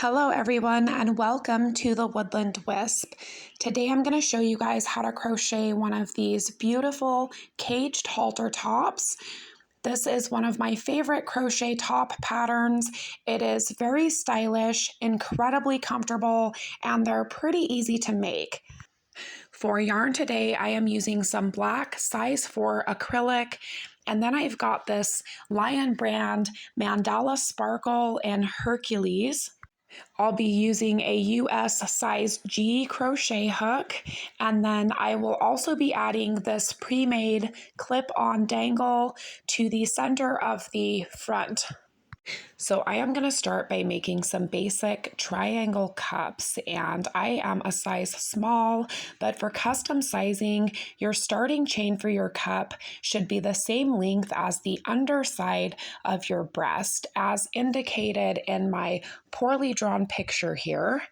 Hello everyone and welcome to the Woodland Wisp. Today I'm going to show you guys how to crochet one of these beautiful caged halter tops. This is one of my favorite crochet top patterns. It is very stylish, incredibly comfortable, and they're pretty easy to make. For yarn today, I am using some black size 4 acrylic, and then I've got this LionBrand Mandala Sparkle and Hercules. I'll be using a US size G crochet hook, and then I will also be adding this pre-made clip-on dangle to the center of the front. So I am going to start by making some basic triangle cups, and I am a size small, but for custom sizing, your starting chain for your cup should be the same length as the underside of your breast, as indicated in my poorly drawn picture here.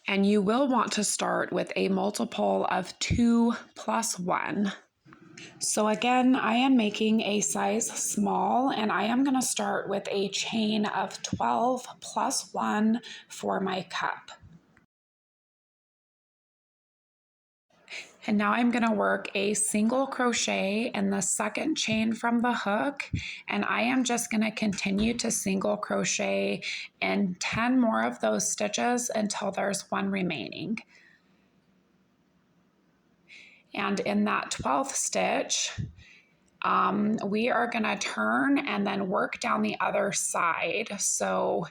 And you will want to start with a multiple of 2 plus 1. So again, I am making a size small, and I am going to start with a chain of 12 plus 1 for my cup. And now I'm going to work a single crochet in the second chain from the hook, and I am just going to continue to single crochet in 10 more of those stitches until there's one remaining. And in that 12th stitch, we are going to turn and then work down the other side. So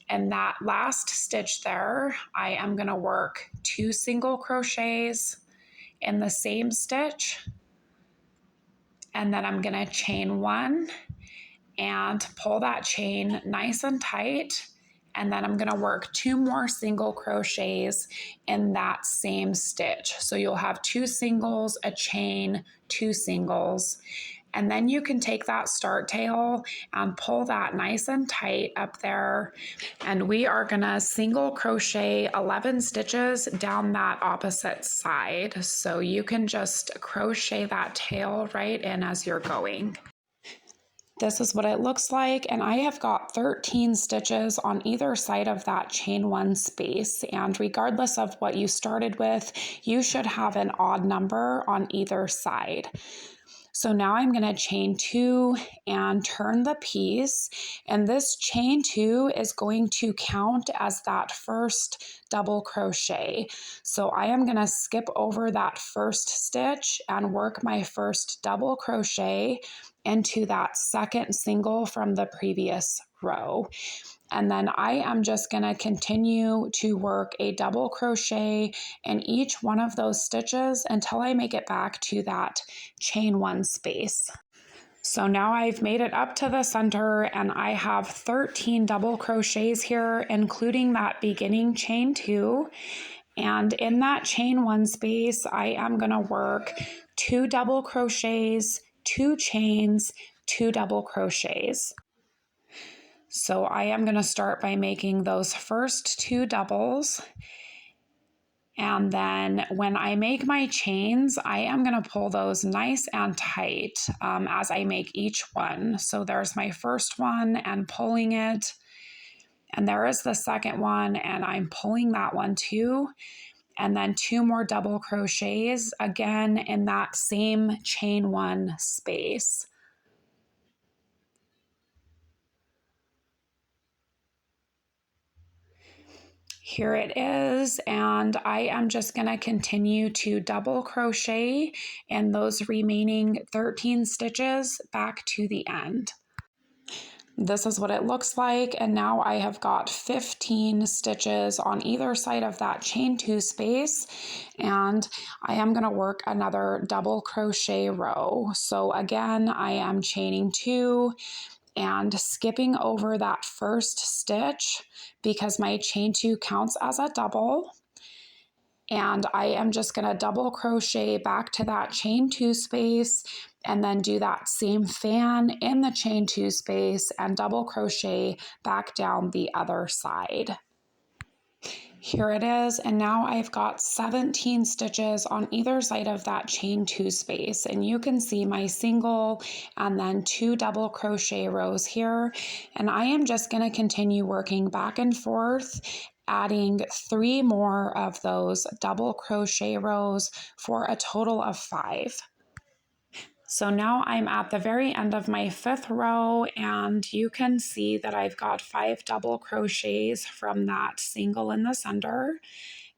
in that last stitch there, I am going to work 2 single crochets in the same stitch, and then I'm going to chain 1 and pull that chain nice and tight, and then I'm going to work 2 more single crochets in that same stitch. So you'll have 2 singles, a chain, 2 singles, and then you can take that start tail and pull that nice and tight up there. And we are going to single crochet 11 stitches down that opposite side. So you can just crochet that tail right in as you're going. This is what it looks like, and I have got 13 stitches on either side of that chain 1 space, and regardless of what you started with, you should have an odd number on either side. So now I'm going to chain 2 and turn the piece, and this chain 2 is going to count as that first double crochet. So I am going to skip over that first stitch and work my first double crochet into that second single from the previous row. And then I am just going to continue to work a double crochet in each one of those stitches until I make it back to that chain 1 space. So now I've made it up to the center, and I have 13 double crochets here, including that beginning chain 2. And in that chain 1 space, I am going to work 2 double crochets, 2 chains, 2 double crochets. So I am going to start by making those first 2 doubles, and then when I make my chains, I am going to pull those nice and tight as I make each one. So there's my first one and pulling it, and there is the second one and I'm pulling that one too, and then 2 more double crochets again in that same chain 1 space. Here it is, and I am just going to continue to double crochet in those remaining 13 stitches back to the end. This is what it looks like, and now I have got 15 stitches on either side of that chain 2 space, and I am going to work another double crochet row. So again, I am chaining 2 and skipping over that first stitch because my chain 2 counts as a double. And I am just going to double crochet back to that chain 2 space, and then do that same fan in the chain 2 space and double crochet back down the other side. Here it is, and now I've got 17 stitches on either side of that chain 2 space, and you can see my single and then 2 double crochet rows here, and I am just going to continue working back and forth adding 3 more of those double crochet rows for a total of 5. So now I'm at the very end of my 5th row, and you can see that I've got 5 double crochets from that single in the center.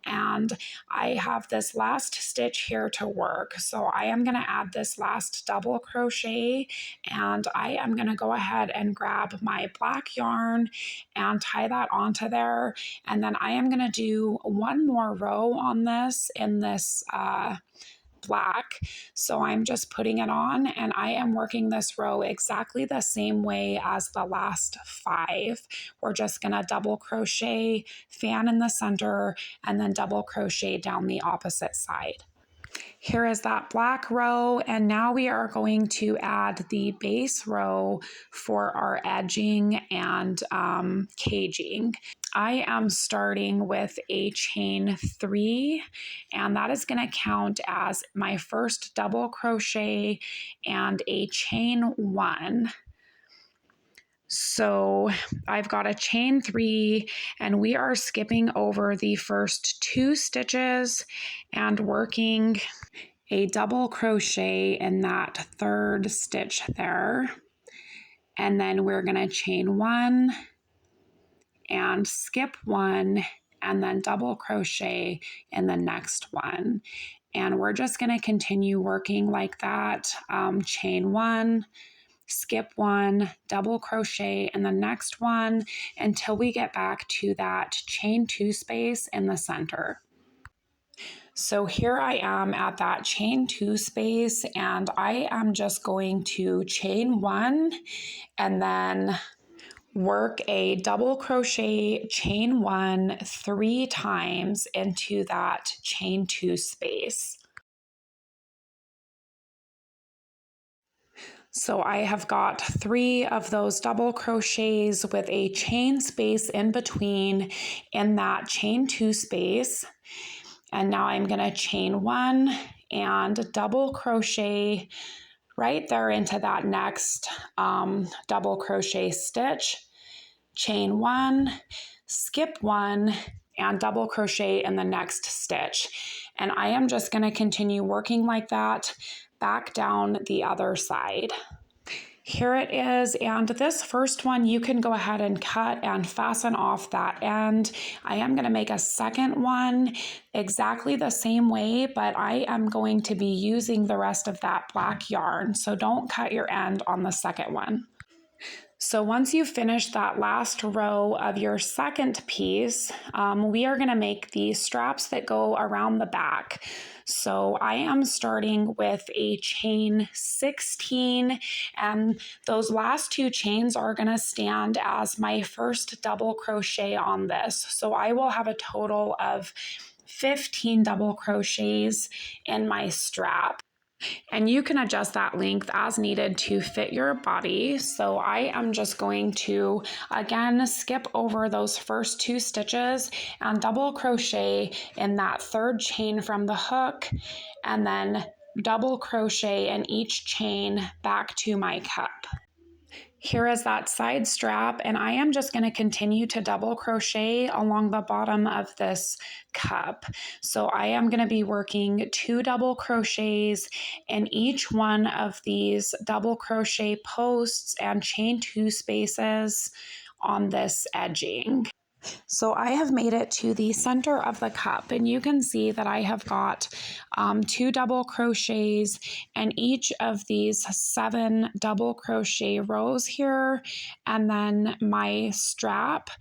And I have this last stitch here to work. So I am going to add this last double crochet, and I am going to go ahead and grab my black yarn and tie that onto there. And then I am going to do 1 more row on this in this black. So I'm just putting it on, and I am working this row exactly the same way as the last 5. We're just going to double crochet, fan in the center, and then double crochet down the opposite side. Here is that black row, and now we are going to add the base row for our edging and caging. I am starting with a chain 3, and that is going to count as my first double crochet and a chain 1. So I've got a chain 3, and we are skipping over the first 2 stitches and working a double crochet in that 3rd stitch there. And then we're going to chain 1 and skip 1 and then double crochet in the next one. And we're just going to continue working like that. Chain 1, skip 1, double crochet in the next one until we get back to that chain 2 space in the center. So here I am at that chain 2 space, and I am just going to chain 1 and then work a double crochet, chain 1 3 times into that chain 2 space. So I have got 3 of those double crochets with a chain space in between in that chain 2 space. And now I'm going to chain 1 and double crochet right there into that next double crochet stitch. Chain 1, skip 1, and double crochet in the next stitch. And I am just going to continue working like that back down the other side. Here it is, and this first one you can go ahead and cut and fasten off that end. I am going to make a second one exactly the same way, but I am going to be using the rest of that black yarn, so don't cut your end on the second one. So once you finish that last row of your second piece, we are going to make the straps that go around the back. So I am starting with a chain 16, and those last 2 chains are going to stand as my first double crochet on this. So I will have a total of 15 double crochets in my strap. And you can adjust that length as needed to fit your body. So I am just going to, again, skip over those first 2 stitches and double crochet in that 3rd chain from the hook, and then double crochet in each chain back to my cup. Here is that side strap, and I am just going to continue to double crochet along the bottom of this cup. So I am going to be working 2 double crochets in each one of these double crochet posts and chain 2 spaces on this edging. So I have made it to the center of the cup, and you can see that I have got 2 double crochets in each of these 7 double crochet rows here, and then my strap.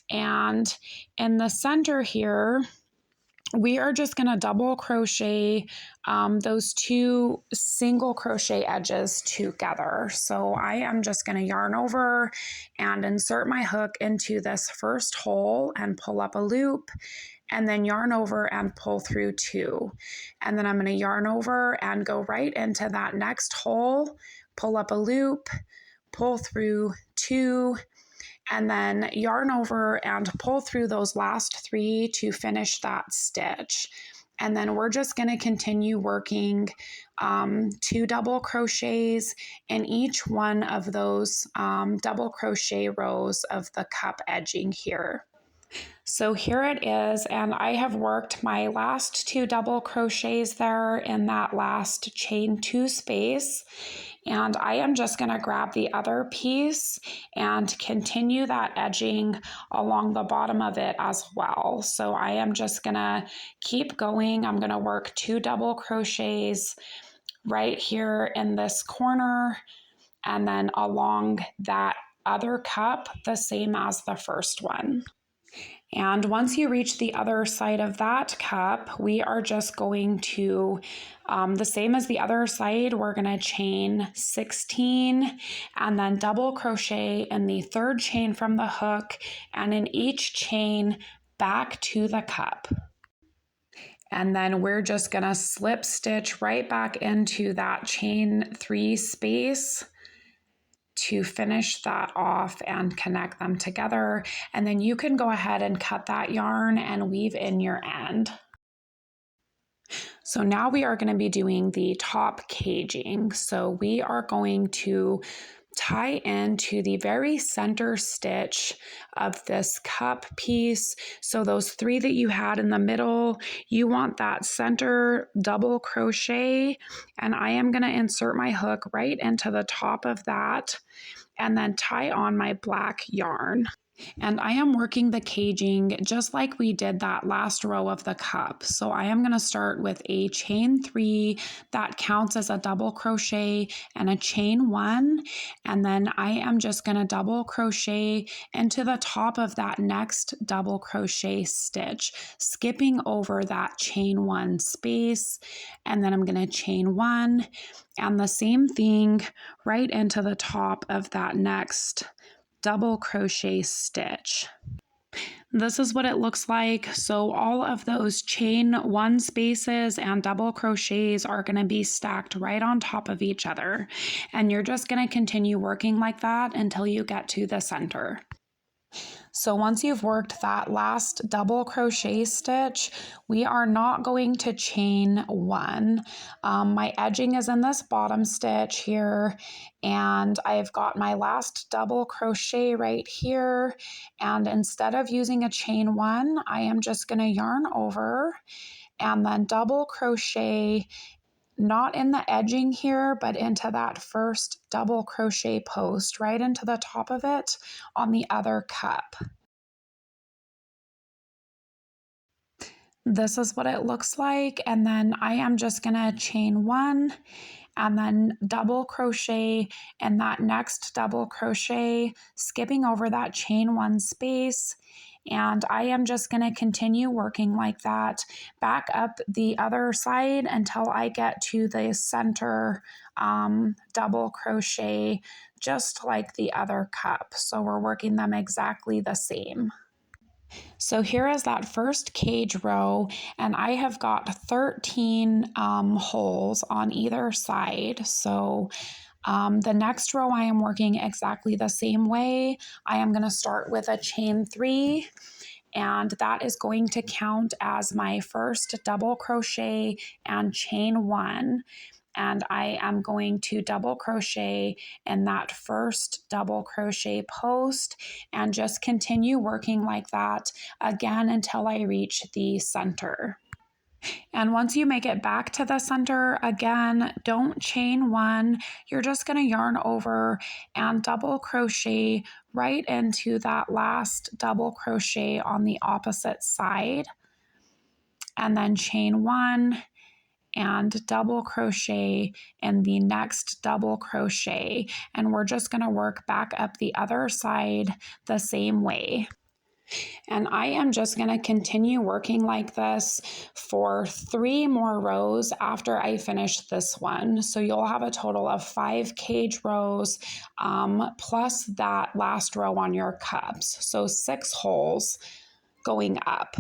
And in the center here, we are just going to double crochet those 2 single crochet edges together. So I am just going to yarn over and insert my hook into this first hole and pull up a loop, and then yarn over and pull through 2. And then I'm going to yarn over and go right into that next hole, pull up a loop, pull through 2, and then yarn over and pull through those last 3 to finish that stitch. And then we're just going to continue working 2 double crochets in each one of those double crochet rows of the cup edging here. So here it is, and I have worked my last 2 double crochets there in that last chain 2 space, and I am just going to grab the other piece and continue that edging along the bottom of it as well. So I am just going to keep going. I'm going to work 2 double crochets right here in this corner, and then along that other cup, the same as the first one. And once you reach the other side of that cup, we are just going to, the same as the other side, we're going to chain 16 and then double crochet in the third chain from the hook and in each chain back to the cup. And then we're just going to slip stitch right back into that chain 3 space to finish that off and connect them together. And then you can go ahead and cut that yarn and weave in your end. So now we are going to be doing the top caging. So we are going to tie into the very center stitch of this cup piece. So those 3 that you had in the middle, you want that center double crochet, and I am going to insert my hook right into the top of that and then tie on my black yarn. And I am working the caging just like we did that last row of the cup. So I am going to start with a chain 3 that counts as a double crochet and a chain 1. And then I am just going to double crochet into the top of that next double crochet stitch, skipping over that chain 1 space. And then I'm going to chain 1 and the same thing right into the top of that next double crochet stitch. This is what it looks like. So all of those chain 1 spaces and double crochets are going to be stacked right on top of each other. And you're just going to continue working like that until you get to the center. So once you've worked that last double crochet stitch, we are not going to chain 1. My edging is in this bottom stitch here, and I've got my last double crochet right here. And instead of using a chain 1, I am just going to yarn over and then double crochet, not in the edging here, but into that first double crochet post right into the top of it on the other cup. This is what it looks like, and then I am just gonna chain 1 and then double crochet in that next double crochet, skipping over that chain 1 space. And I am just going to continue working like that back up the other side until I get to the center double crochet, just like the other cup. So we're working them exactly the same. So here is that first cage row, and I have got 13 holes on either side. So the next row I am working exactly the same way. I am going to start with a chain 3, and that is going to count as my first double crochet and chain 1. And I am going to double crochet in that first double crochet post and just continue working like that again until I reach the center. And once you make it back to the center, again, don't chain 1. You're just going to yarn over and double crochet right into that last double crochet on the opposite side. And then chain 1 and double crochet in the next double crochet. And we're just going to work back up the other side the same way. And I am just going to continue working like this for 3 more rows after I finish this one. So you'll have a total of 5 cage rows plus that last row on your cups. So 6 holes going up.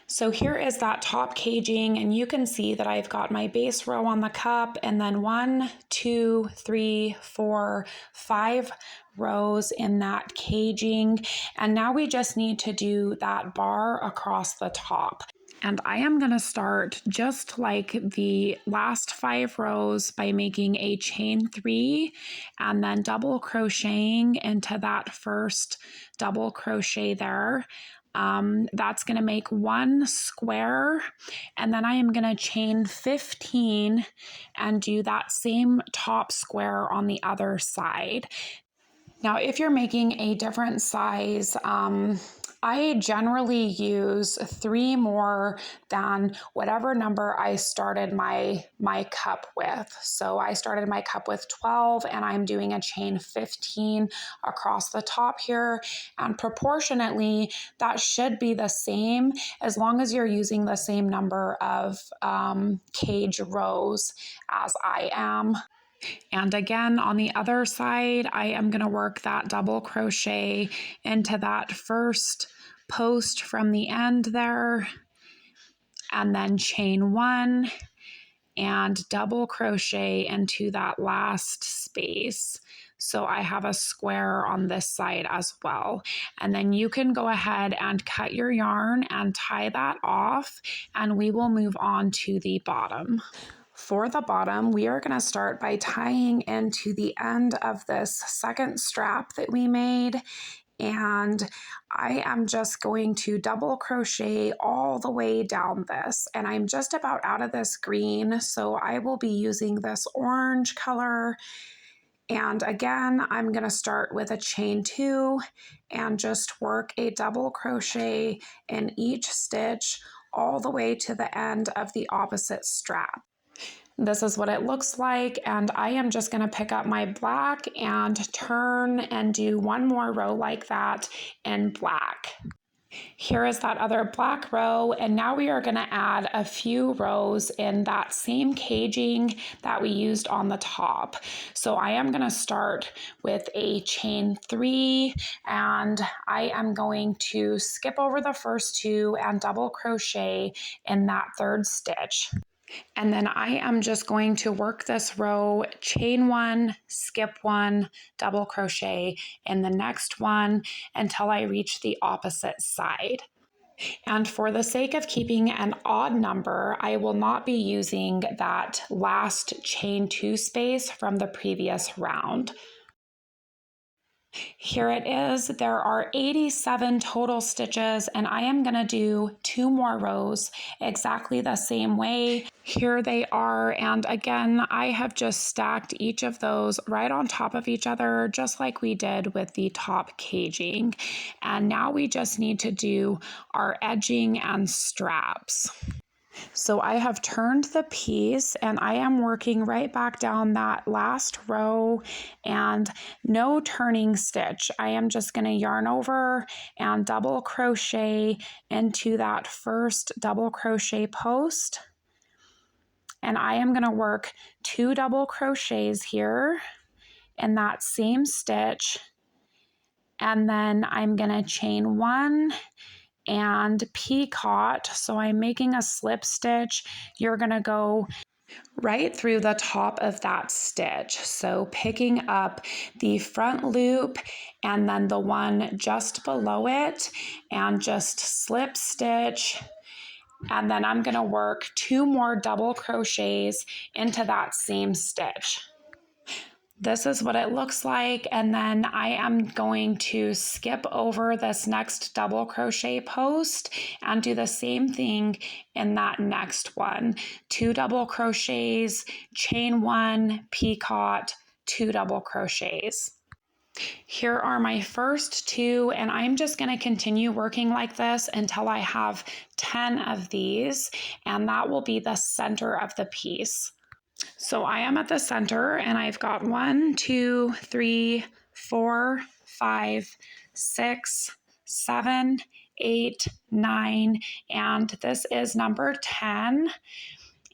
So here is that top caging, and you can see that I've got my base row on the cup and then 1, 2, 3, 4, 5 rows in that caging. And now we just need to do that bar across the top. And I am going to start just like the last 5 rows by making a chain 3 and then double crocheting into that first double crochet there. That's going to make one square, and then I am going to chain 15 and do that same top square on the other side. Now, if you're making a different size, I generally use 3 more than whatever number I started my cup with. So I started my cup with 12, and I'm doing a chain 15 across the top here. And proportionately, that should be the same as long as you're using the same number of cage rows as I am. And again, on the other side, I am going to work that double crochet into that first post from the end there, and then chain 1 and double crochet into that last space. So I have a square on this side as well. And then you can go ahead and cut your yarn and tie that off, and we will move on to the bottom. For the bottom, we are going to start by tying into the end of this second strap that we made, and I am just going to double crochet all the way down this, and I'm just about out of this green, so I will be using this orange color. And again, I'm going to start with a chain 2 and just work a double crochet in each stitch all the way to the end of the opposite strap. This is what it looks like, and I am just going to pick up my black and turn and do one more row like that in black. Here is that other black row, and now we are going to add a few rows in that same caging that we used on the top. So I am going to start with a chain 3, and I am going to skip over the first 2 and double crochet in that third stitch. And then I am just going to work this row, chain 1, skip 1, double crochet in the next one until I reach the opposite side. And for the sake of keeping an odd number, I will not be using that last chain 2 space from the previous round. Here it is. There are 87 total stitches, and I am going to do 2 more rows exactly the same way. Here they are, and again, I have just stacked each of those right on top of each other, just like we did with the top caging. And now we just need to do our edging and straps. So I have turned the piece, and I am working right back down that last row, and no turning stitch. I am just going to yarn over and double crochet into that first double crochet post. And I am going to work 2 double crochets here in that same stitch. And then I'm going to chain 1 and picot. So I'm making a slip stitch. You're going to go right through the top of that stitch. So picking up the front loop and then the one just below it, and just slip stitch. And then I'm going to work 2 more double crochets into that same stitch. This is what it looks like, and then I am going to skip over this next double crochet post and do the same thing in that next one. 2 double crochets, chain 1, picot, 2 double crochets. Here are my first 2, and I'm just going to continue working like this until I have 10 of these, and that will be the center of the piece. So I am at the center, and I've got 1, 2, 3, 4, 5, 6, 7, 8, 9, and this is number 10.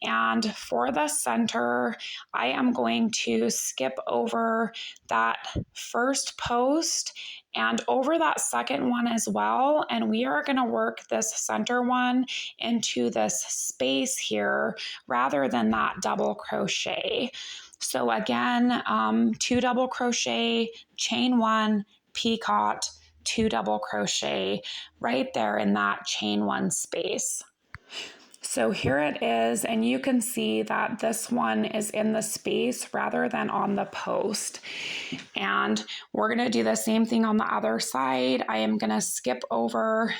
And for the center, I am going to skip over that first post and over that second one as well. And we are going to work this center one into this space here rather than that double crochet. So again, 2 double crochet, chain 1, picot, 2 double crochet right there in that chain 1 space. So here it is, and you can see that this one is in the space rather than on the post. And we're going to do the same thing on the other side. I am going to skip over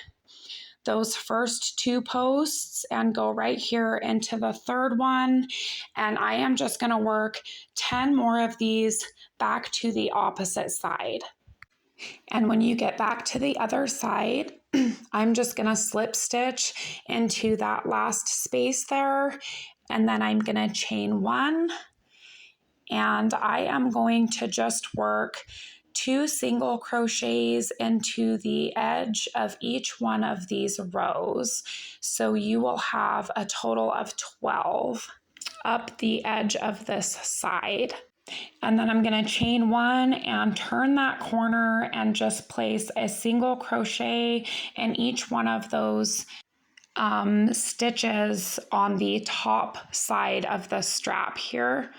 those first 2 posts and go right here into the third one. And I am just going to work 10 more of these back to the opposite side. And when you get back to the other side, I'm just going to slip stitch into that last space there, and then I'm going to chain 1, and I am going to just work 2 single crochets into the edge of each one of these rows. So you will have a total of 12 up the edge of this side. And then I'm going to chain 1 and turn that corner and just place a single crochet in each one of those stitches on the top side of the strap here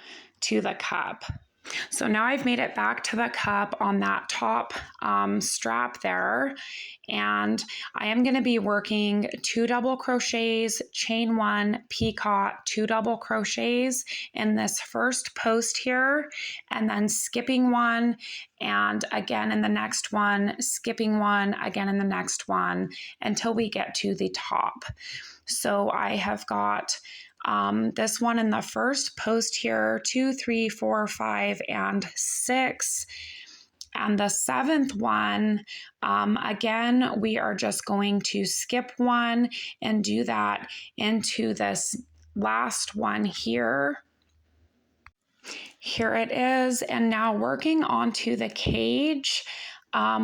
to the cup. So now I've made it back to the cup on that top strap there, and I am going to be working 2 double crochets, chain 1, picot, 2 double crochets in this first post here, and then skipping 1, and again in the next one, skipping 1, again in the next one, until we get to the top. So I have got this one in the first post here, 2, 3, 4, 5, and 6. And the 7th one, again, we are just going to skip 1 and do that into this last one here. Here it is. And now working onto the cage,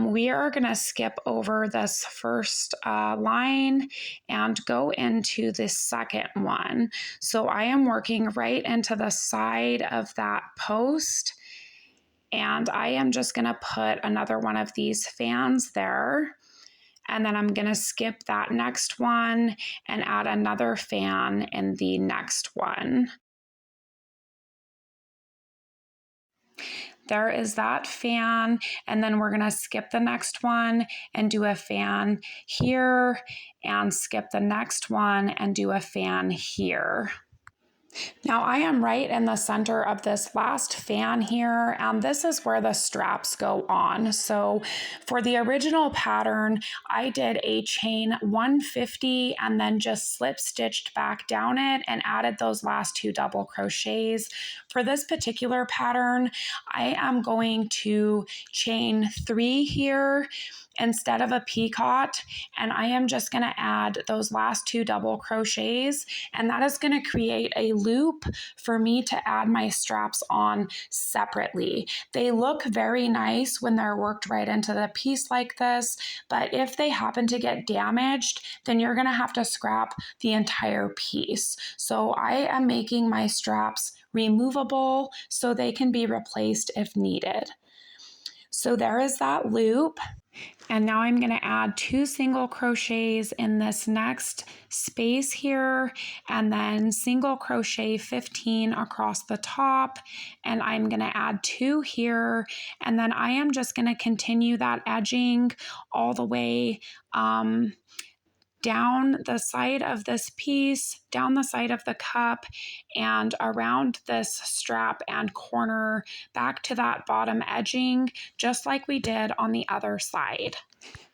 we are going to skip over this first line and go into the second one. So I am working right into the side of that post, and I am just going to put another one of these fans there. And then I'm going to skip that next one and add another fan in the next one. There is that fan, and then we're going to skip the next one and do a fan here, and skip the next one and do a fan here. Now I am right in the center of this last fan here, and this is where the straps go on. So for the original pattern, I did a chain 150 and then just slip stitched back down it and added those last 2 double crochets. For this particular pattern, I am going to chain 3 here instead of a picot, and I am just going to add those last 2 double crochets, and that is going to create a loop for me to add my straps on separately. They look very nice when they're worked right into the piece like this, but if they happen to get damaged, then you're going to have to scrap the entire piece. So I am making my straps removable so they can be replaced if needed. So there is that loop. And now I'm going to add 2 single crochets in this next space here, and then single crochet 15 across the top, and I'm going to add 2 here, and then I am just going to continue that edging all the way down the side of this piece, down the side of the cup, and around this strap and corner back to that bottom edging, just like we did on the other side.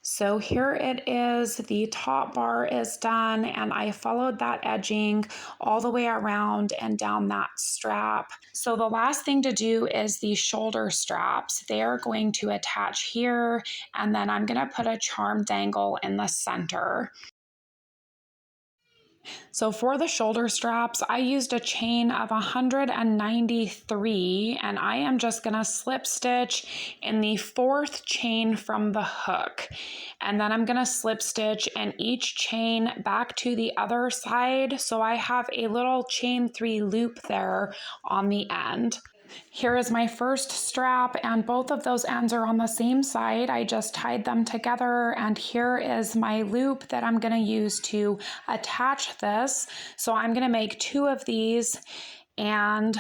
So here it is, the top bar is done, and I followed that edging all the way around and down that strap. So the last thing to do is the shoulder straps. They are going to attach here, and then I'm going to put a charm dangle in the center. So for the shoulder straps, I used a chain of 193, and I am just going to slip stitch in the 4th chain from the hook. And then I'm going to slip stitch in each chain back to the other side. So I have a little chain 3 loop there on the end. Here is my first strap, and both of those ends are on the same side. I just tied them together, and here is my loop that I'm going to use to attach this. So I'm going to make 2 of these, and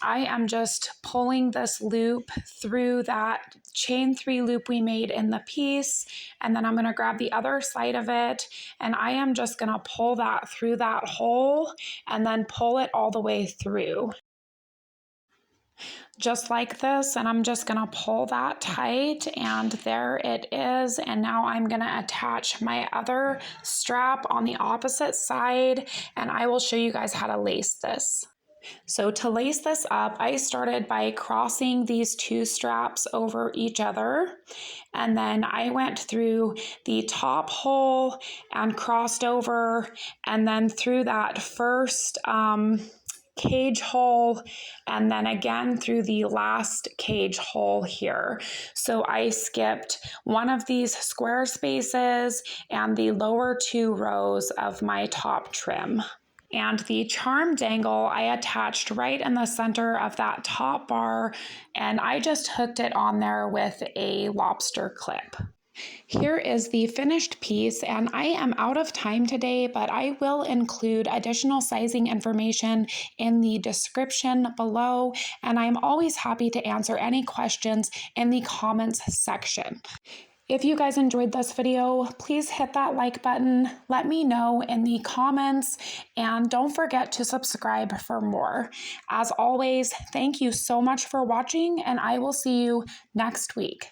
I am just pulling this loop through that chain 3 loop we made in the piece, and then I'm going to grab the other side of it, and I am just going to pull that through that hole and then pull it all the way through. just like this, and I'm just gonna pull that tight, and there it is. And now I'm gonna attach my other strap on the opposite side, and I will show you guys how to lace this. So to lace this up, I started by crossing these two straps over each other, and then I went through the top hole and crossed over, and then through that first cage hole, and then again through the last cage hole here. So I skipped one of these square spaces and the lower two rows of my top trim. And the charm dangle I attached right in the center of that top bar, and I just hooked it on there with a lobster clip. Here is the finished piece, and I am out of time today, but I will include additional sizing information in the description below, and I'm always happy to answer any questions in the comments section. If you guys enjoyed this video, please hit that like button, let me know in the comments, and don't forget to subscribe for more. As always, thank you so much for watching, and I will see you next week.